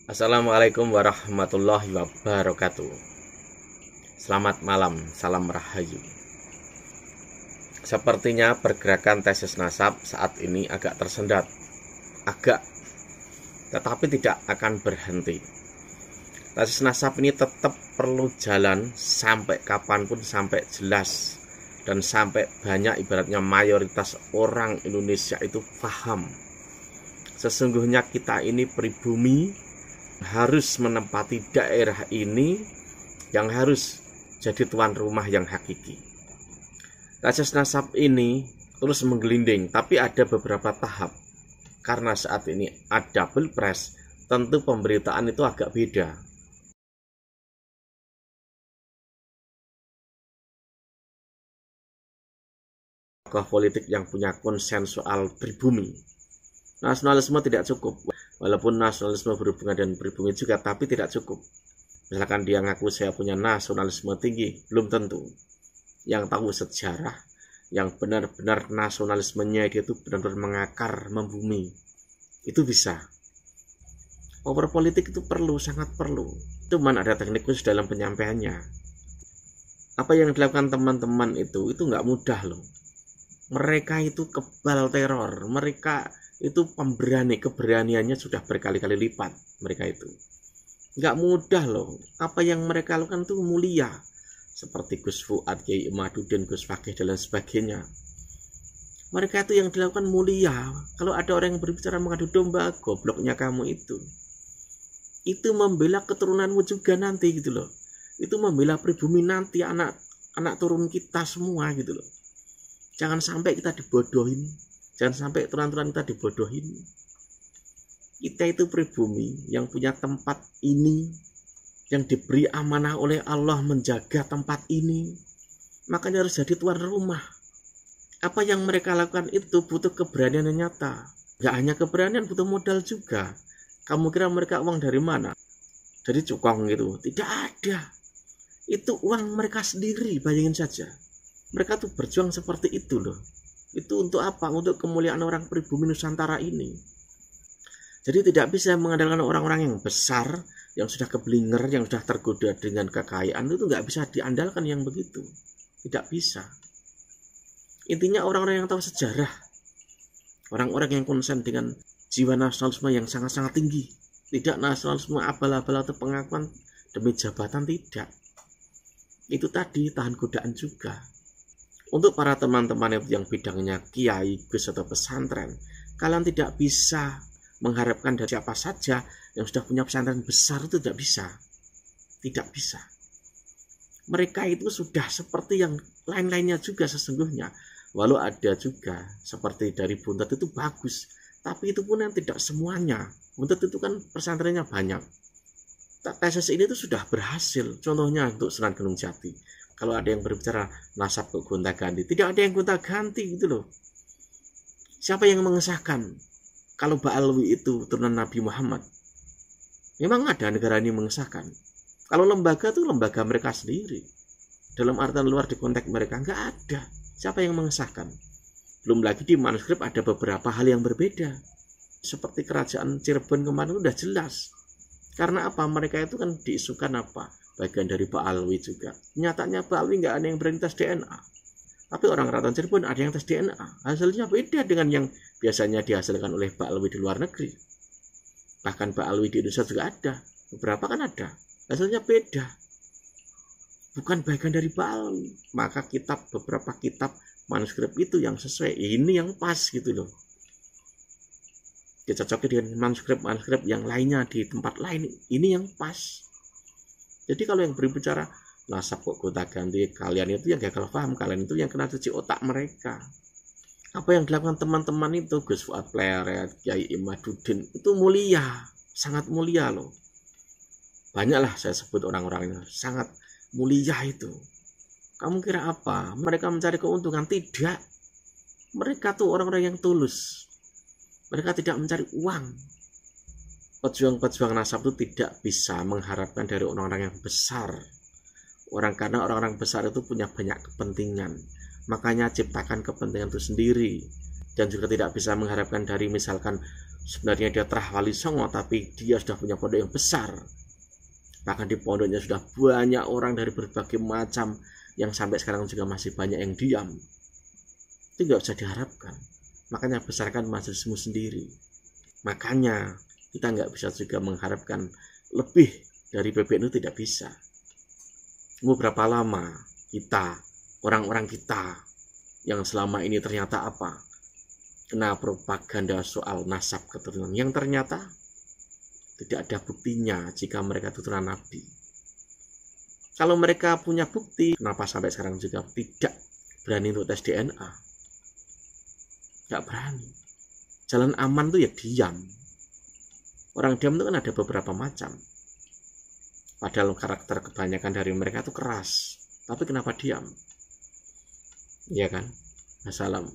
Assalamualaikum warahmatullahi wabarakatuh. Selamat malam, salam rahayu. Sepertinya pergerakan tesis nasab saat ini agak tersendat, tetapi tidak akan berhenti. Tesis nasab ini tetap perlu jalan sampai kapanpun, sampai jelas dan sampai banyak, ibaratnya mayoritas orang Indonesia itu paham. Sesungguhnya kita ini pribumi, harus menempati daerah ini yang harus jadi tuan rumah yang hakiki. Tesis nasab ini terus menggelinding, tapi ada beberapa tahap. Karena saat ini ada pilpres, tentu pemberitaan itu agak beda. Tokoh politik yang punya konsen soal pribumi. Nasionalisme tidak cukup. Walaupun nasionalisme berhubungan dengan pribumi juga, tapi tidak cukup. Misalkan dia ngaku saya punya nasionalisme tinggi, belum tentu. Yang tahu sejarah, yang benar-benar nasionalismenya itu benar-benar mengakar, membumi, itu bisa. Power politik itu perlu, sangat perlu. Cuman ada teknik khusus dalam penyampaiannya. Apa yang dilakukan teman-teman itu nggak mudah loh. Mereka itu kebal teror, mereka itu pemberani, keberaniannya sudah berkali-kali lipat. Mereka itu nggak mudah loh. Apa yang mereka lakukan itu mulia, seperti Gus Fuad, Kiai Imaduddin, Gus Fakih dan lain sebagainya. Mereka itu yang dilakukan mulia. Kalau ada orang yang berbicara mengadu domba, gobloknya kamu itu membela keturunanmu juga nanti gitu loh. Itu membela pribumi nanti, anak turun kita semua gitu loh. Jangan sampai kita dibodohin. Jangan sampai turunan-turunan kita dibodohin. Kita itu pribumi yang punya tempat ini, yang diberi amanah oleh Allah menjaga tempat ini. Makanya harus jadi tuan rumah. Apa yang mereka lakukan itu butuh keberanian yang nyata. Gak hanya keberanian, butuh modal juga. Kamu kira mereka uang dari mana? Dari cukong gitu? Tidak ada. Itu uang mereka sendiri, bayangin saja. Mereka tuh berjuang seperti itu loh. Itu untuk apa? Untuk kemuliaan orang pribumi Nusantara ini. Jadi tidak bisa mengandalkan orang-orang yang besar, yang sudah keblinger, yang sudah tergoda dengan kekayaan. Itu nggak bisa diandalkan yang begitu. Tidak bisa. Intinya orang-orang yang tahu sejarah, orang-orang yang konsen dengan jiwa nasionalisme yang sangat-sangat tinggi. Tidak nasionalisme abal-abal atau pengakuan demi jabatan, tidak. Itu tadi, tahan godaan juga. Untuk para teman-teman yang bidangnya kiai, gus atau pesantren, kalian tidak bisa mengharapkan dari siapa saja yang sudah punya pesantren besar, itu tidak bisa. Tidak bisa. Mereka itu sudah seperti yang lain-lainnya juga sesungguhnya. Walau ada juga seperti dari Buntet itu bagus, tapi itu pun yang tidak semuanya. Buntet itu kan pesantrennya banyak. Tesis ini itu sudah berhasil. Contohnya untuk Sunan Gunung Jati. Kalau ada yang berbicara nasab ke gonta-ganti, tidak ada yang gonta-ganti gitu loh. Siapa yang mengesahkan kalau Ba'alwi itu turunan Nabi Muhammad? Memang ada negara ini mengesahkan. Kalau lembaga itu lembaga mereka sendiri. Dalam artian luar di konteks mereka nggak ada. Siapa yang mengesahkan? Belum lagi di manuskrip ada beberapa hal yang berbeda. Seperti kerajaan Cirebon kemarin itu sudah jelas. Karena apa? Mereka itu kan diisukan apa? Bagian dari Ba'alwi juga. Nyatanya Ba'alwi nggak ada yang berani tes DNA. Tapi orang Keraton Cirebon ada yang tes DNA. Hasilnya beda dengan yang biasanya dihasilkan oleh Ba'alwi di luar negeri. Bahkan Ba'alwi di Indonesia juga ada. Beberapa kan ada. Hasilnya beda. Bukan bagian dari Ba'alwi. Maka beberapa kitab manuskrip itu yang sesuai. Ini yang pas gitu loh. Dicocokkan dengan manuskrip yang lainnya di tempat lain. Ini yang pas. Jadi kalau yang berbicara nasab kok gonta-ganti, kalian itu yang gagal paham, kalian itu yang kena cuci otak mereka. Apa yang dilakukan teman-teman itu, Gus Fuad Pleret, Kiai Imaduddin, itu mulia, sangat mulia loh. Banyaklah saya sebut orang-orangnya, sangat mulia itu. Kamu kira apa? Mereka mencari keuntungan? Tidak. Mereka tuh orang-orang yang tulus. Mereka tidak mencari uang. Pejuang-pejuang nasab itu tidak bisa mengharapkan dari orang-orang yang besar. Karena orang-orang besar itu punya banyak kepentingan. Makanya ciptakan kepentingan itu sendiri. Dan juga tidak bisa mengharapkan dari misalkan sebenarnya dia Trah Wali Songo, tapi dia sudah punya pondok yang besar. Bahkan di pondoknya sudah banyak orang dari berbagai macam, yang sampai sekarang juga masih banyak yang diam. Itu nggak bisa diharapkan. Makanya besarkan majelismu sendiri. Makanya kita nggak bisa juga mengharapkan lebih dari PBNU, tidak bisa. Mau berapa lama kita, orang-orang kita yang selama ini ternyata apa? Kena propaganda soal nasab keturunan yang ternyata tidak ada buktinya jika mereka keturunan Nabi. Kalau mereka punya bukti, kenapa sampai sekarang juga tidak berani untuk tes DNA? Nggak berani. Jalan aman tuh ya diam. Orang diam itu kan ada beberapa macam. Padahal karakter kebanyakan dari mereka itu keras. Tapi kenapa diam? Iya kan? Wassalam.